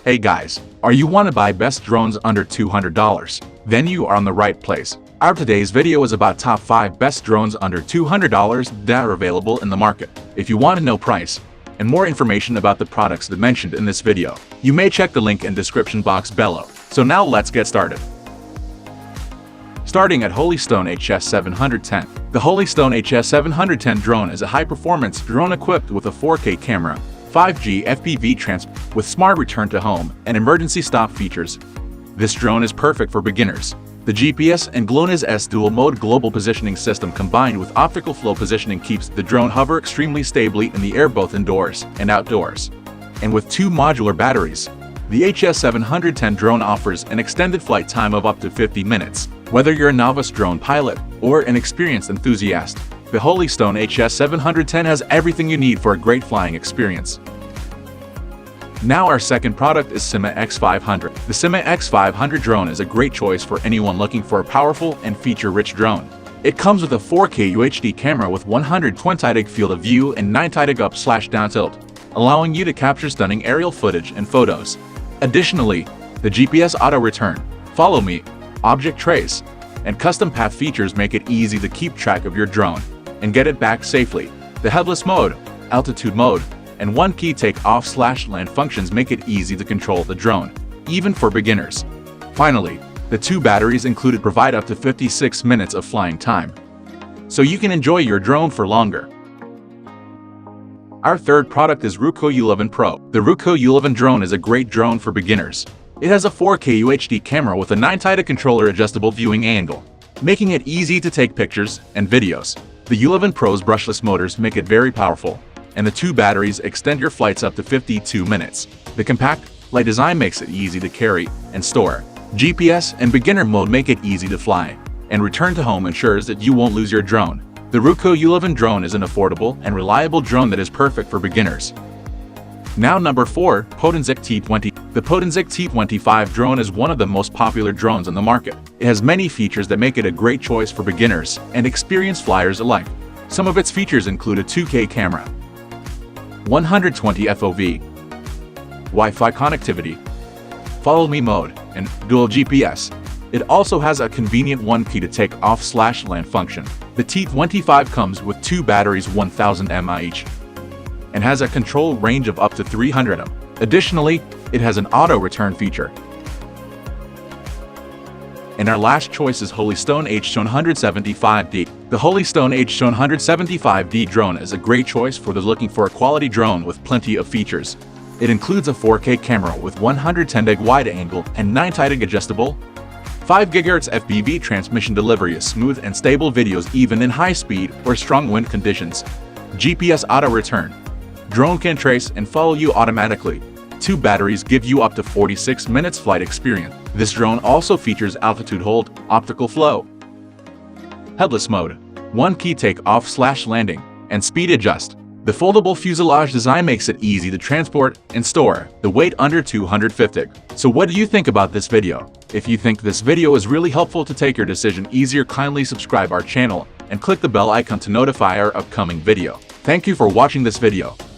Hey guys, are you want to buy best drones under $200? Then you are on the right place. Our today's video is about top 5 best drones under $200 that are available in the market. If you want to know price and more information about the products that mentioned in this video, you may check the link in description box below. So now let's get started. Starting at Holystone HS710. The Holystone HS710 drone is a high-performance drone equipped with a 4K camera, 5G FPV transport with smart return to home and emergency stop features. This drone is perfect for beginners. The GPS and GLONASS dual-mode global positioning system combined with optical flow positioning keeps the drone hover extremely stably in the air both indoors and outdoors. And with 2 modular batteries, the HS710 drone offers an extended flight time of up to 50 minutes. Whether you're a novice drone pilot or an experienced enthusiast, the Holystone HS710 has everything you need for a great flying experience. Now our second product is Sima X500. The Sima X500 drone is a great choice for anyone looking for a powerful and feature-rich drone. It comes with a 4K UHD camera with 120 field of view and 90 up/down tilt, allowing you to capture stunning aerial footage and photos. Additionally, the GPS auto return, follow me, object trace, and custom path features make it easy to keep track of your drone and get it back safely. The headless mode, altitude mode, and one-key take-off/land functions make it easy to control the drone, even for beginners. Finally, the 2 batteries included provide up to 56 minutes of flying time, so you can enjoy your drone for longer. Our third product is Ruko Pro. The Ruko drone is a great drone for beginners. It has a 4K UHD camera with a 9-tidal controller adjustable viewing angle, making it easy to take pictures and videos. The U11 Pro's brushless motors make it very powerful, and the 2 batteries extend your flights up to 52 minutes. The compact, light design makes it easy to carry and store. GPS and beginner mode make it easy to fly, and return to home ensures that you won't lose your drone. The Ruko drone is an affordable and reliable drone that is perfect for beginners. Now number 4, Potenz T20. The Potenz T25 drone is one of the most popular drones on the market. It has many features that make it a great choice for beginners and experienced flyers alike. Some of its features include a 2K camera, 120 FOV, Wi-Fi connectivity, follow me mode, and dual GPS. It also has a convenient one-key to take off/land function. The T25 comes with 2 batteries 1000 mAh each and has a control range of up to 300 mAh. Additionally, it has an auto return feature. And our last choice is Holystone H175D. The Holystone H175D drone is a great choice for those looking for a quality drone with plenty of features. It includes a 4K camera with 110 wide angle and 9-tidal adjustable, 5 GHz FPV transmission delivery is smooth and stable videos even in high speed or strong wind conditions. GPS auto return. Drone can trace and follow you automatically. 2 batteries give you up to 46 minutes flight experience. This drone also features altitude hold, optical flow, headless mode, one-key take-off/landing, and speed adjust. The foldable fuselage design makes it easy to transport and store the weight under 250. So what do you think about this video? If you think this video is really helpful to take your decision easier, kindly subscribe our channel and click the bell icon to notify our upcoming video. Thank you for watching this video.